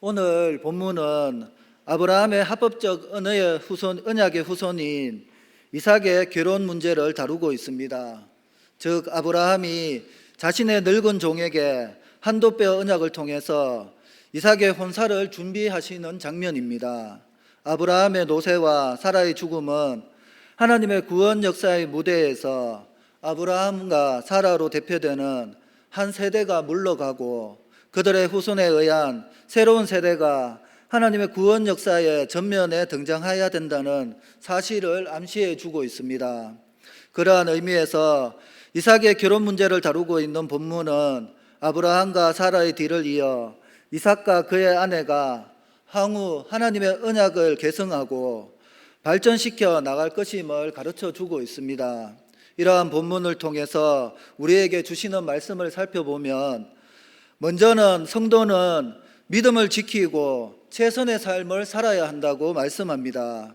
오늘 본문은 아브라함의 합법적 언약의 후손인 이삭의 결혼 문제를 다루고 있습니다. 즉 아브라함이 자신의 늙은 종에게 한도 빼어 언약을 통해서 이삭의 혼사를 준비하시는 장면입니다. 아브라함의 노쇠와 사라의 죽음은 하나님의 구원 역사의 무대에서 아브라함과 사라로 대표되는 한 세대가 물러가고 그들의 후손에 의한 새로운 세대가 하나님의 구원 역사의 전면에 등장해야 된다는 사실을 암시해 주고 있습니다. 그러한 의미에서 이삭의 결혼 문제를 다루고 있는 본문은 아브라함과 사라의 뒤를 이어 이삭과 그의 아내가 향후 하나님의 언약을 계승하고 발전시켜 나갈 것임을 가르쳐 주고 있습니다. 이러한 본문을 통해서 우리에게 주시는 말씀을 살펴보면 먼저는 성도는 믿음을 지키고 최선의 삶을 살아야 한다고 말씀합니다.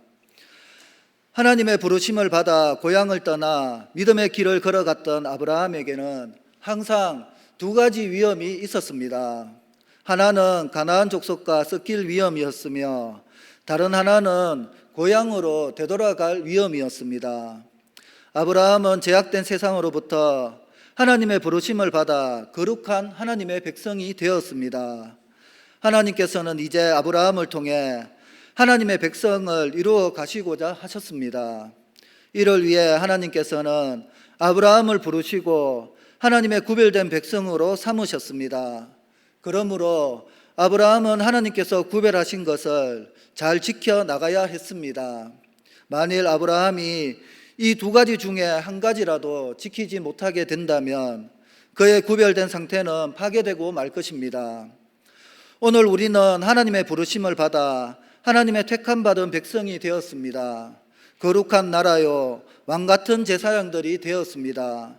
하나님의 부르심을 받아 고향을 떠나 믿음의 길을 걸어갔던 아브라함에게는 항상 두 가지 위험이 있었습니다. 하나는 가나안 족속과 섞일 위험이었으며 다른 하나는 고향으로 되돌아갈 위험이었습니다. 아브라함은 제약된 세상으로부터 하나님의 부르심을 받아 거룩한 하나님의 백성이 되었습니다. 하나님께서는 이제 아브라함을 통해 하나님의 백성을 이루어 가시고자 하셨습니다. 이를 위해 하나님께서는 아브라함을 부르시고 하나님의 구별된 백성으로 삼으셨습니다. 그러므로 아브라함은 하나님께서 구별하신 것을 잘 지켜 나가야 했습니다. 만일 아브라함이 이 두 가지 중에 한 가지라도 지키지 못하게 된다면 그의 구별된 상태는 파괴되고 말 것입니다. 오늘 우리는 하나님의 부르심을 받아 하나님의 택함받은 백성이 되었습니다. 거룩한 나라요 왕같은 제사장들이 되었습니다.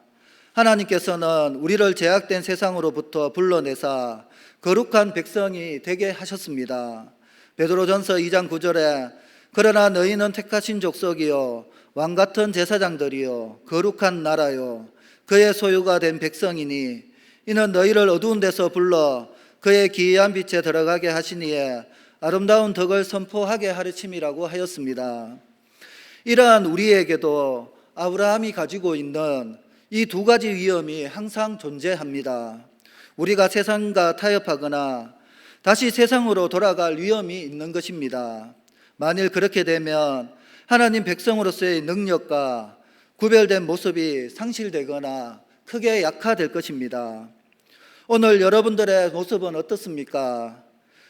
하나님께서는 우리를 제약된 세상으로부터 불러내사 거룩한 백성이 되게 하셨습니다. 베드로전서 2장 9절에 그러나 너희는 택하신 족속이요 왕같은 제사장들이요 거룩한 나라요 그의 소유가 된 백성이니 이는 너희를 어두운 데서 불러 그의 기이한 빛에 들어가게 하시니에 아름다운 덕을 선포하게 하려침이라고 하였습니다. 이러한 우리에게도 아브라함이 가지고 있는 이 두 가지 위험이 항상 존재합니다. 우리가 세상과 타협하거나 다시 세상으로 돌아갈 위험이 있는 것입니다. 만일 그렇게 되면 하나님 백성으로서의 능력과 구별된 모습이 상실되거나 크게 약화될 것입니다. 오늘 여러분들의 모습은 어떻습니까?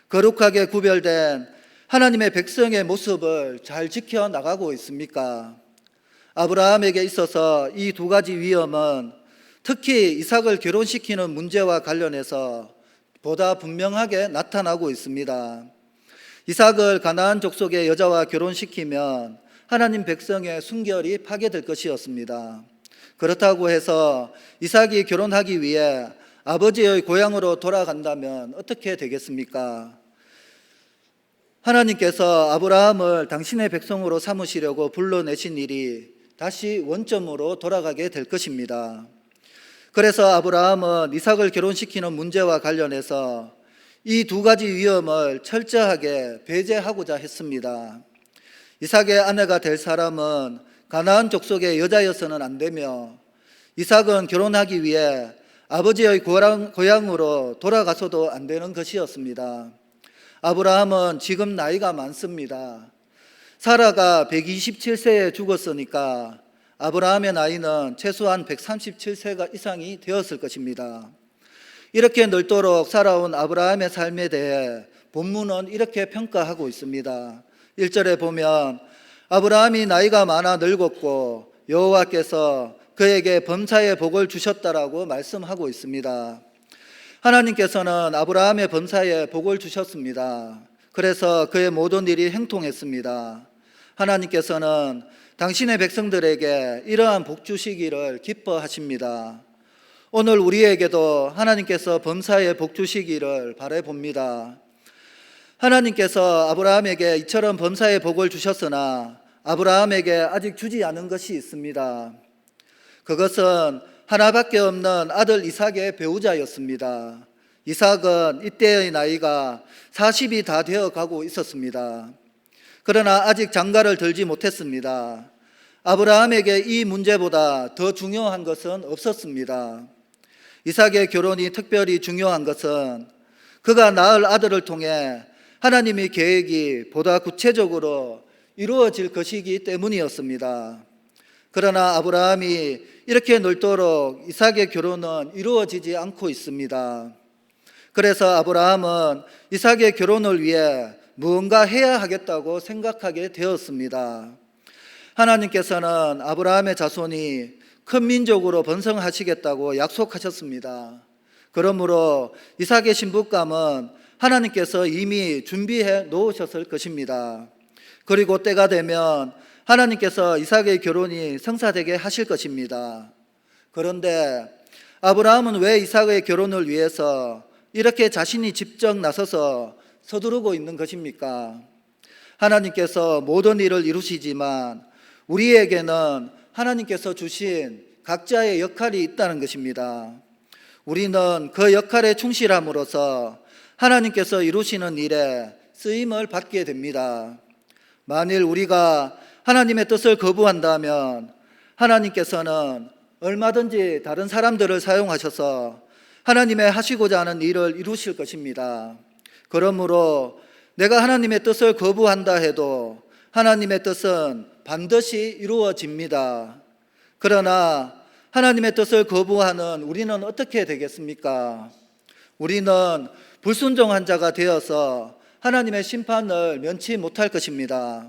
거룩하게 구별된 하나님의 백성의 모습을 잘 지켜나가고 있습니까? 아브라함에게 있어서 이 두 가지 위험은 특히 이삭을 결혼시키는 문제와 관련해서 보다 분명하게 나타나고 있습니다. 이삭을 가나안 족속의 여자와 결혼시키면 하나님 백성의 순결이 파괴될 것이었습니다. 그렇다고 해서 이삭이 결혼하기 위해 아버지의 고향으로 돌아간다면 어떻게 되겠습니까? 하나님께서 아브라함을 당신의 백성으로 삼으시려고 불러내신 일이 다시 원점으로 돌아가게 될 것입니다. 그래서 아브라함은 이삭을 결혼시키는 문제와 관련해서 이 두 가지 위험을 철저하게 배제하고자 했습니다. 이삭의 아내가 될 사람은 가나안 족속의 여자여서는 안 되며 이삭은 결혼하기 위해 아버지의 고향으로 돌아가서도 안 되는 것이었습니다. 아브라함은 지금 나이가 많습니다. 사라가 127세에 죽었으니까 아브라함의 나이는 최소한 137세가 이상이 되었을 것입니다. 이렇게 넓도록 살아온 아브라함의 삶에 대해 본문은 이렇게 평가하고 있습니다. 1절에 보면 아브라함이 나이가 많아 늙었고 여호와께서 그에게 범사의 복을 주셨다라고 말씀하고 있습니다. 하나님께서는 아브라함의 범사에 복을 주셨습니다. 그래서 그의 모든 일이 형통했습니다. 하나님께서는 당신의 백성들에게 이러한 복 주시기를 기뻐하십니다. 오늘 우리에게도 하나님께서 범사에 복 주시기를 바라봅니다. 하나님께서 아브라함에게 이처럼 범사의 복을 주셨으나 아브라함에게 아직 주지 않은 것이 있습니다. 그것은 하나밖에 없는 아들 이삭의 배우자였습니다. 이삭은 이때의 나이가 40이 다 되어 가고 있었습니다. 그러나 아직 장가를 들지 못했습니다. 아브라함에게 이 문제보다 더 중요한 것은 없었습니다. 이삭의 결혼이 특별히 중요한 것은 그가 낳을 아들을 통해 하나님의 계획이 보다 구체적으로 이루어질 것이기 때문이었습니다. 그러나 아브라함이 이렇게 넓도록 이삭의 결혼은 이루어지지 않고 있습니다. 그래서 아브라함은 이삭의 결혼을 위해 무언가 해야 하겠다고 생각하게 되었습니다. 하나님께서는 아브라함의 자손이 큰 민족으로 번성하시겠다고 약속하셨습니다. 그러므로 이삭의 신부감은 하나님께서 이미 준비해 놓으셨을 것입니다. 그리고 때가 되면 하나님께서 이삭의 결혼이 성사되게 하실 것입니다. 그런데 아브라함은 왜 이삭의 결혼을 위해서 이렇게 자신이 직접 나서서 서두르고 있는 것입니까? 하나님께서 모든 일을 이루시지만 우리에게는 하나님께서 주신 각자의 역할이 있다는 것입니다. 우리는 그 역할에 충실함으로써 하나님께서 이루시는 일에 쓰임을 받게 됩니다. 만일 우리가 하나님의 뜻을 거부한다면 하나님께서는 얼마든지 다른 사람들을 사용하셔서 하나님의 하시고자 하는 일을 이루실 것입니다. 그러므로 내가 하나님의 뜻을 거부한다 해도 하나님의 뜻은 반드시 이루어집니다. 그러나 하나님의 뜻을 거부하는 우리는 어떻게 되겠습니까? 우리는 불순종한 자가 되어서 하나님의 심판을 면치 못할 것입니다.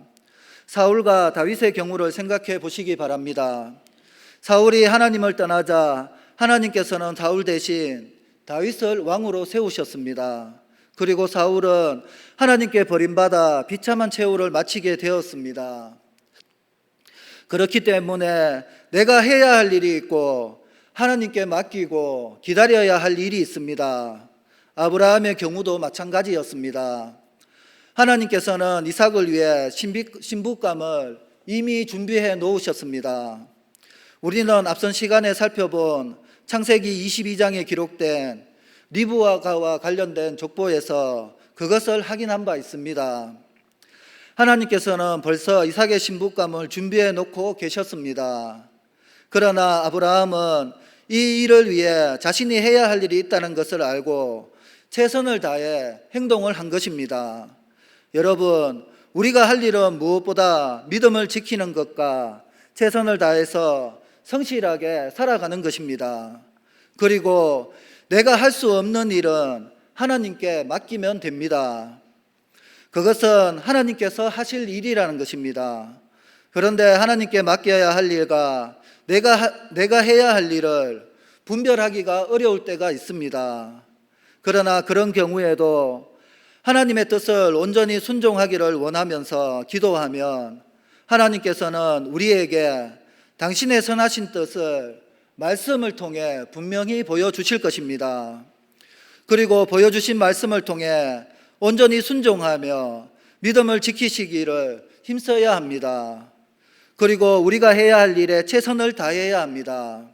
사울과 다윗의 경우를 생각해 보시기 바랍니다. 사울이 하나님을 떠나자 하나님께서는 사울 대신 다윗을 왕으로 세우셨습니다. 그리고 사울은 하나님께 버림받아 비참한 최후를 마치게 되었습니다. 그렇기 때문에 내가 해야 할 일이 있고 하나님께 맡기고 기다려야 할 일이 있습니다. 아브라함의 경우도 마찬가지였습니다. 하나님께서는 이삭을 위해 신부감을 이미 준비해 놓으셨습니다. 우리는 앞선 시간에 살펴본 창세기 22장에 기록된 리브가와 관련된 족보에서 그것을 확인한 바 있습니다. 하나님께서는 벌써 이삭의 신부감을 준비해 놓고 계셨습니다. 그러나 아브라함은 이 일을 위해 자신이 해야 할 일이 있다는 것을 알고 최선을 다해 행동을 한 것입니다. 여러분, 우리가 할 일은 무엇보다 믿음을 지키는 것과 최선을 다해서 성실하게 살아가는 것입니다. 그리고 내가 할 수 없는 일은 하나님께 맡기면 됩니다. 그것은 하나님께서 하실 일이라는 것입니다. 그런데 하나님께 맡겨야 할 일과 내가 해야 할 일을 분별하기가 어려울 때가 있습니다. 그러나 그런 경우에도 하나님의 뜻을 온전히 순종하기를 원하면서 기도하면 하나님께서는 우리에게 당신의 선하신 뜻을 말씀을 통해 분명히 보여주실 것입니다. 그리고 보여주신 말씀을 통해 온전히 순종하며 믿음을 지키시기를 힘써야 합니다. 그리고 우리가 해야 할 일에 최선을 다해야 합니다.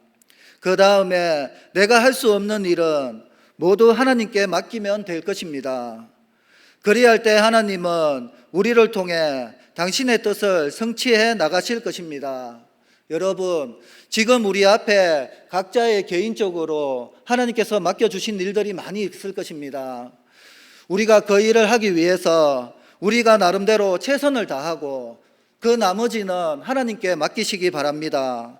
그 다음에 내가 할 수 없는 일은 모두 하나님께 맡기면 될 것입니다. 그리할 때 하나님은 우리를 통해 당신의 뜻을 성취해 나가실 것입니다. 여러분, 지금 우리 앞에 각자의 개인적으로 하나님께서 맡겨주신 일들이 많이 있을 것입니다. 우리가 그 일을 하기 위해서 우리가 나름대로 최선을 다하고 그 나머지는 하나님께 맡기시기 바랍니다.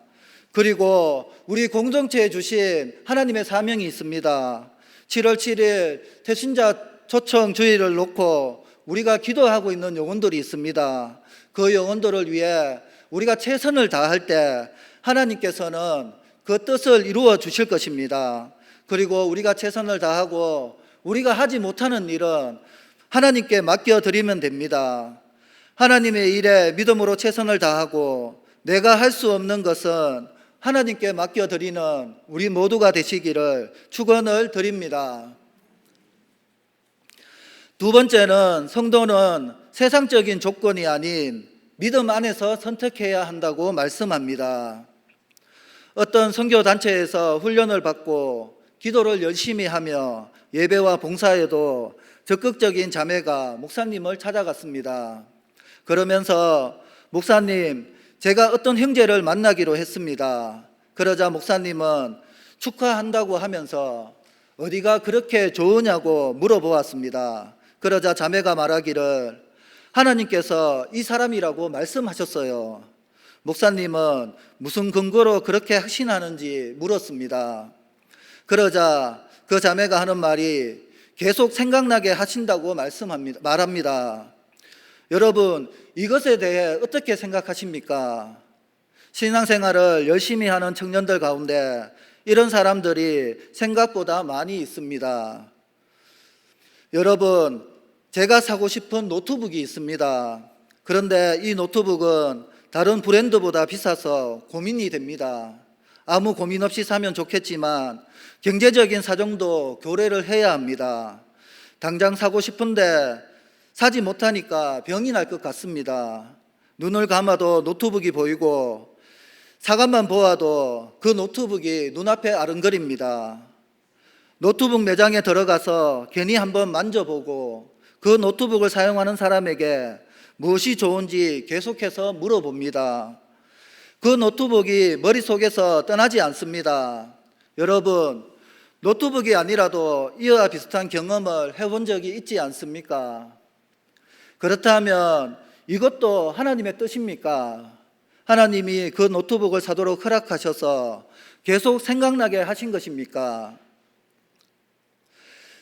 그리고 우리 공동체에 주신 하나님의 사명이 있습니다. 7월 7일 태신자 초청 주일을 놓고 우리가 기도하고 있는 영혼들이 있습니다. 그 영혼들을 위해 우리가 최선을 다할 때 하나님께서는 그 뜻을 이루어 주실 것입니다. 그리고 우리가 최선을 다하고 우리가 하지 못하는 일은 하나님께 맡겨드리면 됩니다. 하나님의 일에 믿음으로 최선을 다하고 내가 할 수 없는 것은 하나님께 맡겨드리는 우리 모두가 되시기를 축원을 드립니다. 두 번째는 성도는 세상적인 조건이 아닌 믿음 안에서 선택해야 한다고 말씀합니다. 어떤 선교단체에서 훈련을 받고 기도를 열심히 하며 예배와 봉사에도 적극적인 자매가 목사님을 찾아갔습니다. 그러면서 목사님, 제가 어떤 형제를 만나기로 했습니다. 그러자 목사님은 축하한다고 하면서 어디가 그렇게 좋으냐고 물어보았습니다. 그러자 자매가 말하기를 하나님께서 이 사람이라고 말씀하셨어요. 목사님은 무슨 근거로 그렇게 확신하는지 물었습니다. 그러자 그 자매가 하는 말이 계속 생각나게 하신다고 말합니다. 여러분, 이것에 대해 어떻게 생각하십니까? 신앙생활을 열심히 하는 청년들 가운데 이런 사람들이 생각보다 많이 있습니다. 여러분, 제가 사고 싶은 노트북이 있습니다. 그런데 이 노트북은 다른 브랜드보다 비싸서 고민이 됩니다. 아무 고민 없이 사면 좋겠지만 경제적인 사정도 고려를 해야 합니다. 당장 사고 싶은데 사지 못하니까 병이 날 것 같습니다. 눈을 감아도 노트북이 보이고 사과만 보아도 그 노트북이 눈앞에 아른거립니다. 노트북 매장에 들어가서 괜히 한번 만져보고 그 노트북을 사용하는 사람에게 무엇이 좋은지 계속해서 물어봅니다. 그 노트북이 머릿속에서 떠나지 않습니다. 여러분, 노트북이 아니라도 이와 비슷한 경험을 해본 적이 있지 않습니까? 그렇다면 이것도 하나님의 뜻입니까? 하나님이 그 노트북을 사도록 허락하셔서 계속 생각나게 하신 것입니까?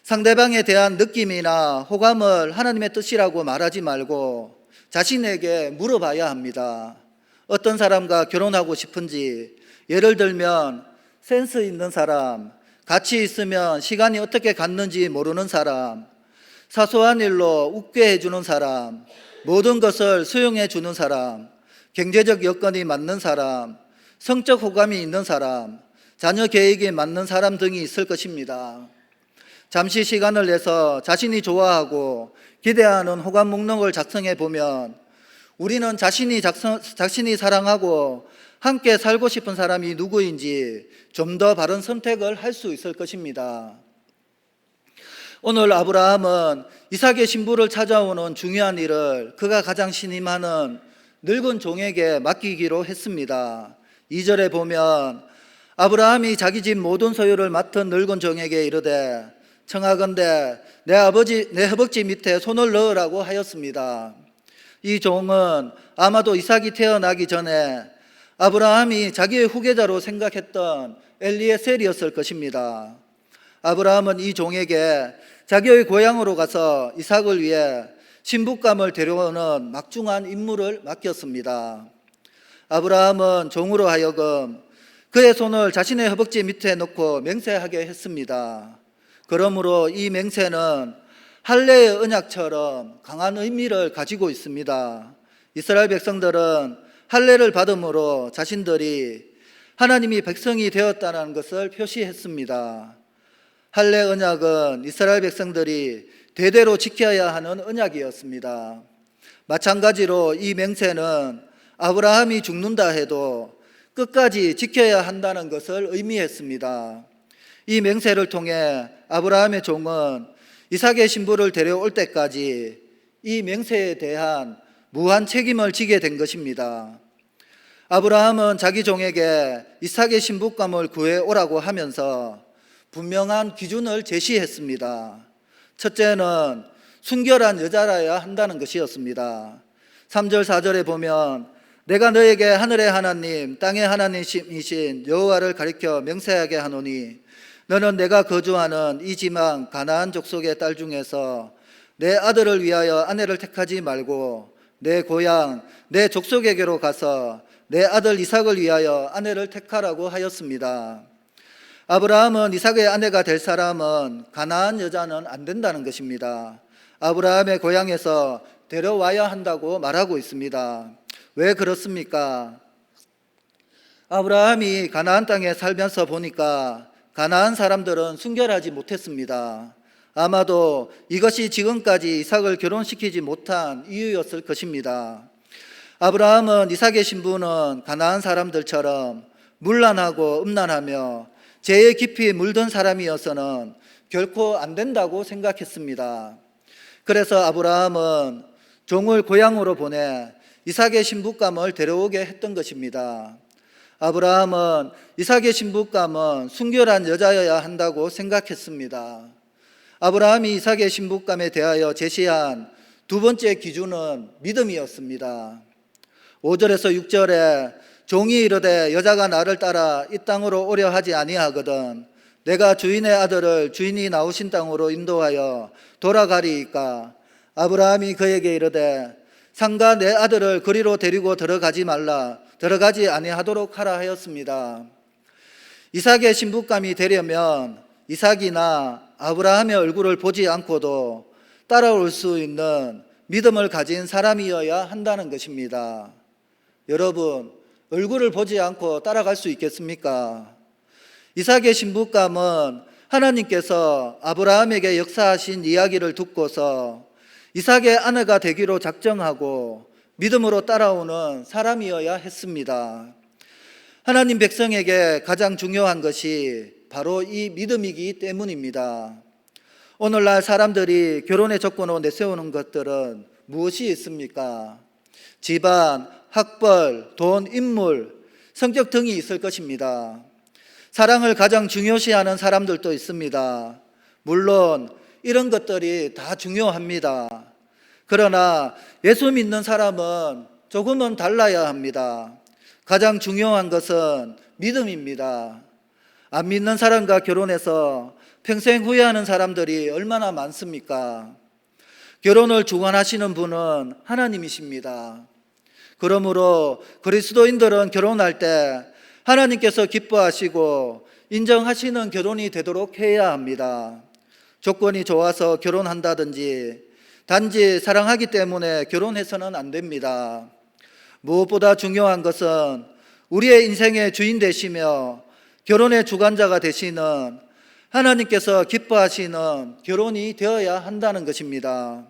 상대방에 대한 느낌이나 호감을 하나님의 뜻이라고 말하지 말고 자신에게 물어봐야 합니다. 어떤 사람과 결혼하고 싶은지, 예를 들면 센스 있는 사람, 같이 있으면 시간이 어떻게 갔는지 모르는 사람, 사소한 일로 웃게 해주는 사람, 모든 것을 수용해 주는 사람, 경제적 여건이 맞는 사람, 성적 호감이 있는 사람, 자녀 계획이 맞는 사람 등이 있을 것입니다. 잠시 시간을 내서 자신이 좋아하고 기대하는 호감 목록을 작성해 보면 우리는 자신이 사랑하고 함께 살고 싶은 사람이 누구인지 좀 더 바른 선택을 할 수 있을 것입니다. 오늘 아브라함은 이삭의 신부를 찾아오는 중요한 일을 그가 가장 신임하는 늙은 종에게 맡기기로 했습니다. 2절에 보면 아브라함이 자기 집 모든 소유를 맡은 늙은 종에게 이르되 청하건대 내 허벅지 밑에 손을 넣으라고 하였습니다. 이 종은 아마도 이삭이 태어나기 전에 아브라함이 자기의 후계자로 생각했던 엘리에셀이었을 것입니다. 아브라함은 이 종에게 자기의 고향으로 가서 이삭을 위해 신부감을 데려오는 막중한 임무를 맡겼습니다. 아브라함은 종으로 하여금 그의 손을 자신의 허벅지 밑에 넣고 맹세하게 했습니다. 그러므로 이 맹세는 할례의 언약처럼 강한 의미를 가지고 있습니다. 이스라엘 백성들은 할례를 받음으로 자신들이 하나님이 백성이 되었다는 것을 표시했습니다. 할례 언약은 이스라엘 백성들이 대대로 지켜야 하는 언약이었습니다. 마찬가지로 이 맹세는 아브라함이 죽는다 해도 끝까지 지켜야 한다는 것을 의미했습니다. 이 맹세를 통해 아브라함의 종은 이삭의 신부를 데려올 때까지 이 맹세에 대한 무한 책임을 지게 된 것입니다. 아브라함은 자기 종에게 이삭의 신부감을 구해오라고 하면서 분명한 기준을 제시했습니다. 첫째는 순결한 여자라야 한다는 것이었습니다. 3절 4절에 보면 내가 너에게 하늘의 하나님 땅의 하나님이신 여호와를 가리켜 명세하게 하노니 너는 내가 거주하는 이 지방 가나안 족속의 딸 중에서 내 아들을 위하여 아내를 택하지 말고 내 고향 내 족속에게로 가서 내 아들 이삭을 위하여 아내를 택하라고 하였습니다. 아브라함은 이삭의 아내가 될 사람은 가나안 여자는 안 된다는 것입니다. 아브라함의 고향에서 데려와야 한다고 말하고 있습니다. 왜 그렇습니까? 아브라함이 가나안 땅에 살면서 보니까 가나안 사람들은 순결하지 못했습니다. 아마도 이것이 지금까지 이삭을 결혼시키지 못한 이유였을 것입니다. 아브라함은 이삭의 신부는 가나안 사람들처럼 문란하고 음란하며 죄에 깊이 물든 사람이어서는 결코 안 된다고 생각했습니다. 그래서 아브라함은 종을 고향으로 보내 이삭의 신부감을 데려오게 했던 것입니다. 아브라함은 이삭의 신부감은 순결한 여자여야 한다고 생각했습니다. 아브라함이 이삭의 신부감에 대하여 제시한 두 번째 기준은 믿음이었습니다. 5절에서 6절에 종이 이르되 여자가 나를 따라 이 땅으로 오려 하지 아니하거든 내가 주인의 아들을 주인이 나오신 땅으로 인도하여 돌아가리이까. 아브라함이 그에게 이르되 상가 내 아들을 그리로 데리고 들어가지 말라 들어가지 아니하도록 하라 하였습니다. 이삭의 신부감이 되려면 이삭이나 아브라함의 얼굴을 보지 않고도 따라올 수 있는 믿음을 가진 사람이어야 한다는 것입니다. 여러분, 얼굴을 보지 않고 따라갈 수 있겠습니까? 이삭의 신부감은 하나님께서 아브라함에게 역사하신 이야기를 듣고서 이삭의 아내가 되기로 작정하고 믿음으로 따라오는 사람이어야 했습니다. 하나님 백성에게 가장 중요한 것이 바로 이 믿음이기 때문입니다. 오늘날 사람들이 결혼의 조건으로 내세우는 것들은 무엇이 있습니까? 집안, 학벌, 돈, 인물, 성격 등이 있을 것입니다. 사랑을 가장 중요시하는 사람들도 있습니다. 물론 이런 것들이 다 중요합니다. 그러나 예수 믿는 사람은 조금은 달라야 합니다. 가장 중요한 것은 믿음입니다. 안 믿는 사람과 결혼해서 평생 후회하는 사람들이 얼마나 많습니까? 결혼을 주관하시는 분은 하나님이십니다. 그러므로 그리스도인들은 결혼할 때 하나님께서 기뻐하시고 인정하시는 결혼이 되도록 해야 합니다. 조건이 좋아서 결혼한다든지 단지 사랑하기 때문에 결혼해서는 안 됩니다. 무엇보다 중요한 것은 우리의 인생의 주인 되시며 결혼의 주관자가 되시는 하나님께서 기뻐하시는 결혼이 되어야 한다는 것입니다.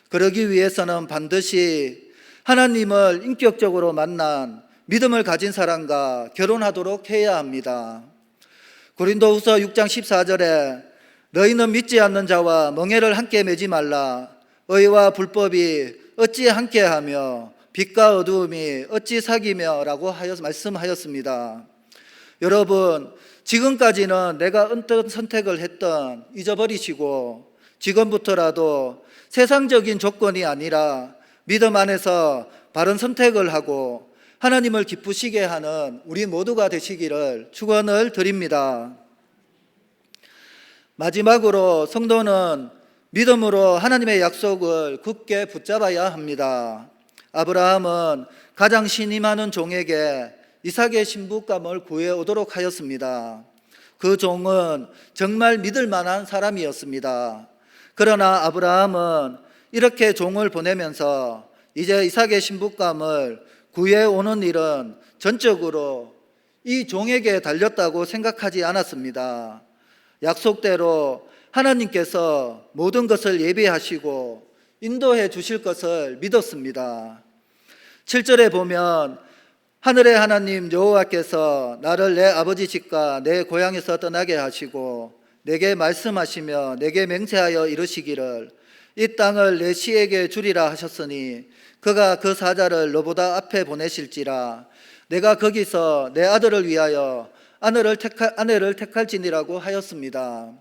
그러기 위해서는 반드시 하나님을 인격적으로 만난 믿음을 가진 사람과 결혼하도록 해야 합니다. 고린도후서 6장 14절에 너희는 믿지 않는 자와 멍에를 함께 매지 말라. 의와 불법이 어찌 함께하며 빛과 어두움이 어찌 사귀며 라고 말씀하였습니다. 여러분, 지금까지는 내가 어떤 선택을 했던 잊어버리시고 지금부터라도 세상적인 조건이 아니라 믿음 안에서 바른 선택을 하고 하나님을 기쁘시게 하는 우리 모두가 되시기를 축원을 드립니다. 마지막으로 성도는 믿음으로 하나님의 약속을 굳게 붙잡아야 합니다. 아브라함은 가장 신임하는 종에게 이삭의 신부감을 구해오도록 하였습니다. 그 종은 정말 믿을 만한 사람이었습니다. 그러나 아브라함은 이렇게 종을 보내면서 이제 이삭의 신부감을 구해오는 일은 전적으로 이 종에게 달렸다고 생각하지 않았습니다. 약속대로 하나님께서 모든 것을 예비하시고 인도해 주실 것을 믿었습니다. 7절에 보면 하늘의 하나님 여호와께서 나를 내 아버지 집과 내 고향에서 떠나게 하시고 내게 말씀하시며 내게 맹세하여 이르시기를 이 땅을 내 시에게 주리라 하셨으니 그가 그 사자를 너보다 앞에 보내실지라 내가 거기서 내 아들을 위하여 아내를 택할지니라고 하였습니다.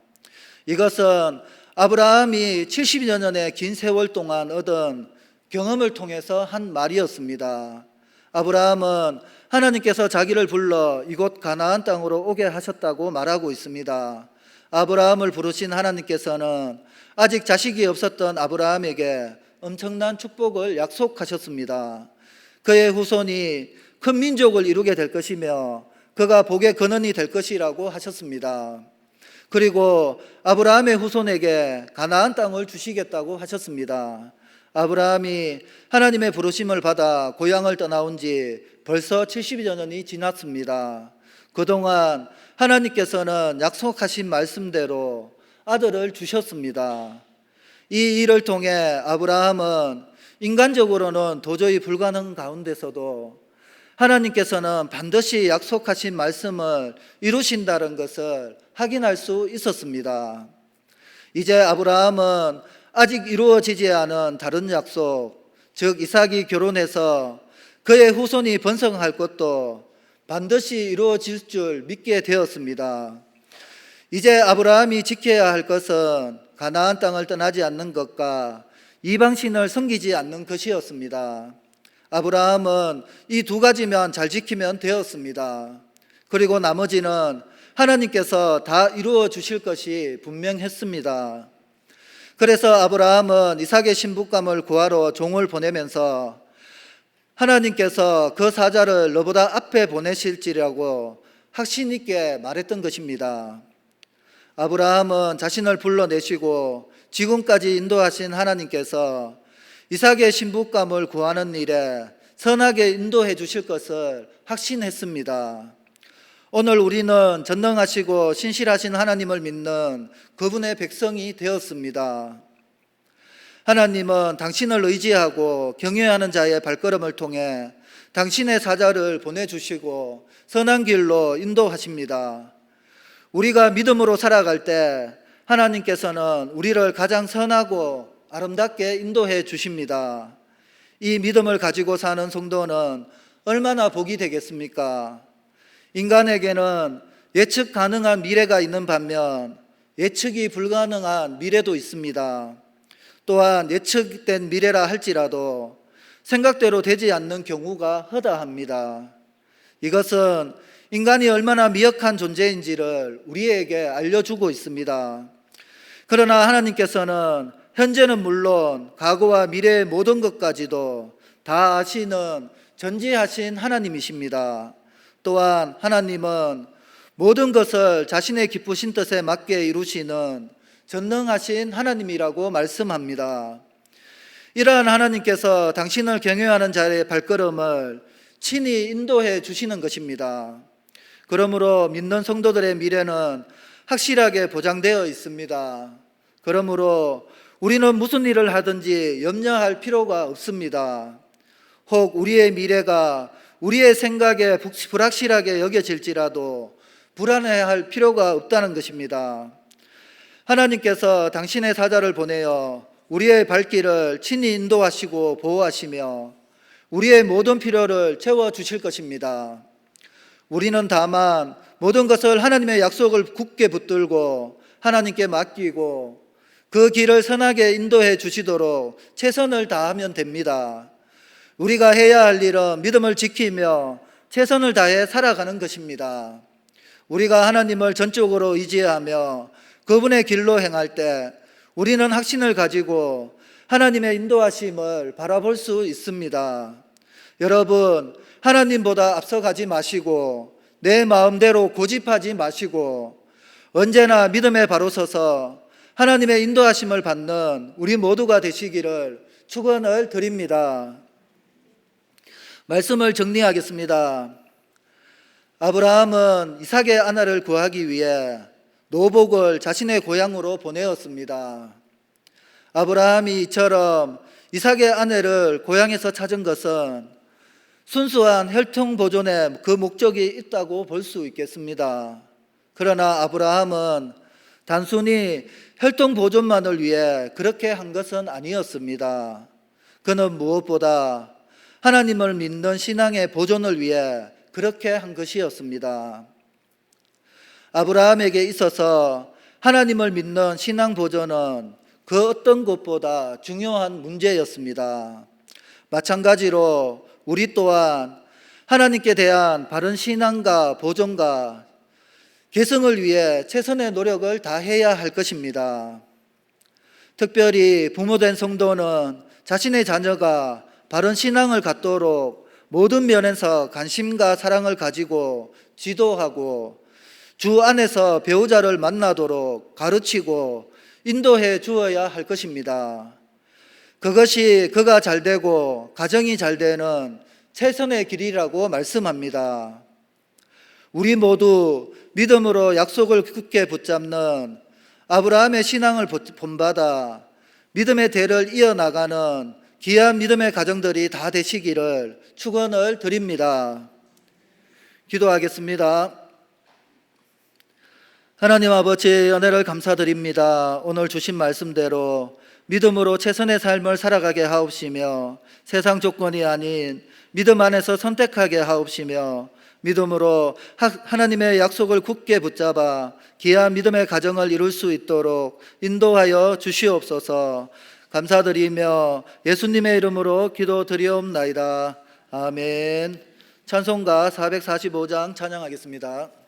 이것은 아브라함이 70여 년의 긴 세월 동안 얻은 경험을 통해서 한 말이었습니다. 아브라함은 하나님께서 자기를 불러 이곳 가나안 땅으로 오게 하셨다고 말하고 있습니다. 아브라함을 부르신 하나님께서는 아직 자식이 없었던 아브라함에게 엄청난 축복을 약속하셨습니다. 그의 후손이 큰 민족을 이루게 될 것이며 그가 복의 근원이 될 것이라고 하셨습니다. 그리고 아브라함의 후손에게 가나안 땅을 주시겠다고 하셨습니다. 아브라함이 하나님의 부르심을 받아 고향을 떠나온 지 벌써 70여 년이 지났습니다. 그동안 하나님께서는 약속하신 말씀대로 아들을 주셨습니다. 이 일을 통해 아브라함은 인간적으로는 도저히 불가능 가운데서도 하나님께서는 반드시 약속하신 말씀을 이루신다는 것을 확인할 수 있었습니다. 이제 아브라함은 아직 이루어지지 않은 다른 약속, 즉 이삭이 결혼해서 그의 후손이 번성할 것도 반드시 이루어질 줄 믿게 되었습니다. 이제 아브라함이 지켜야 할 것은 가나안 땅을 떠나지 않는 것과 이방신을 섬기지 않는 것이었습니다. 아브라함은 이 두 가지만 잘 지키면 되었습니다. 그리고 나머지는 하나님께서 다 이루어 주실 것이 분명했습니다. 그래서 아브라함은 이삭의 신부감을 구하러 종을 보내면서 하나님께서 그 사자를 너보다 앞에 보내실지라고 확신 있게 말했던 것입니다. 아브라함은 자신을 불러내시고 지금까지 인도하신 하나님께서 이삭의 신부감을 구하는 일에 선하게 인도해 주실 것을 확신했습니다. 오늘 우리는 전능하시고 신실하신 하나님을 믿는 그분의 백성이 되었습니다. 하나님은 당신을 의지하고 경외하는 자의 발걸음을 통해 당신의 사자를 보내주시고 선한 길로 인도하십니다. 우리가 믿음으로 살아갈 때 하나님께서는 우리를 가장 선하고 아름답게 인도해 주십니다. 이 믿음을 가지고 사는 성도는 얼마나 복이 되겠습니까? 인간에게는 예측 가능한 미래가 있는 반면 예측이 불가능한 미래도 있습니다. 또한 예측된 미래라 할지라도 생각대로 되지 않는 경우가 허다합니다. 이것은 인간이 얼마나 미약한 존재인지를 우리에게 알려주고 있습니다. 그러나 하나님께서는 현재는 물론 과거와 미래의 모든 것까지도 다 아시는 전지하신 하나님이십니다. 또한 하나님은 모든 것을 자신의 기쁘신 뜻에 맞게 이루시는 전능하신 하나님이라고 말씀합니다. 이러한 하나님께서 당신을 경외하는 자의 발걸음을 친히 인도해 주시는 것입니다. 그러므로 믿는 성도들의 미래는 확실하게 보장되어 있습니다. 그러므로 우리는 무슨 일을 하든지 염려할 필요가 없습니다. 혹 우리의 미래가 우리의 생각에 불확실하게 여겨질지라도 불안해할 필요가 없다는 것입니다. 하나님께서 당신의 사자를 보내어 우리의 발길을 친히 인도하시고 보호하시며 우리의 모든 필요를 채워주실 것입니다. 우리는 다만 모든 것을 하나님의 약속을 굳게 붙들고 하나님께 맡기고 그 길을 선하게 인도해 주시도록 최선을 다하면 됩니다. 우리가 해야 할 일은 믿음을 지키며 최선을 다해 살아가는 것입니다. 우리가 하나님을 전적으로 의지하며 그분의 길로 행할 때 우리는 확신을 가지고 하나님의 인도하심을 바라볼 수 있습니다. 여러분, 하나님보다 앞서가지 마시고 내 마음대로 고집하지 마시고 언제나 믿음에 바로 서서 하나님의 인도하심을 받는 우리 모두가 되시기를 축원을 드립니다. 말씀을 정리하겠습니다. 아브라함은 이삭의 아내를 구하기 위해 노복을 자신의 고향으로 보내었습니다. 아브라함이 이처럼 이삭의 아내를 고향에서 찾은 것은 순수한 혈통 보존에 그 목적이 있다고 볼 수 있겠습니다. 그러나 아브라함은 단순히 혈통 보존만을 위해 그렇게 한 것은 아니었습니다. 그는 무엇보다 하나님을 믿는 신앙의 보존을 위해 그렇게 한 것이었습니다. 아브라함에게 있어서 하나님을 믿는 신앙 보존은 그 어떤 것보다 중요한 문제였습니다. 마찬가지로 우리 또한 하나님께 대한 바른 신앙과 보존과 계승을 위해 최선의 노력을 다해야 할 것입니다. 특별히 부모된 성도는 자신의 자녀가 바른 신앙을 갖도록 모든 면에서 관심과 사랑을 가지고 지도하고 주 안에서 배우자를 만나도록 가르치고 인도해 주어야 할 것입니다. 그것이 그가 잘되고 가정이 잘되는 최선의 길이라고 말씀합니다. 우리 모두 믿음으로 약속을 굳게 붙잡는 아브라함의 신앙을 본받아 믿음의 대를 이어나가는 귀한 믿음의 가정들이 다 되시기를 축원을 드립니다. 기도하겠습니다. 하나님 아버지, 은혜를 감사드립니다. 오늘 주신 말씀대로 믿음으로 최선의 삶을 살아가게 하옵시며 세상 조건이 아닌 믿음 안에서 선택하게 하옵시며 믿음으로 하나님의 약속을 굳게 붙잡아 귀한 믿음의 가정을 이룰 수 있도록 인도하여 주시옵소서. 감사드리며 예수님의 이름으로 기도드리옵나이다. 아멘. 찬송가 445장 찬양하겠습니다.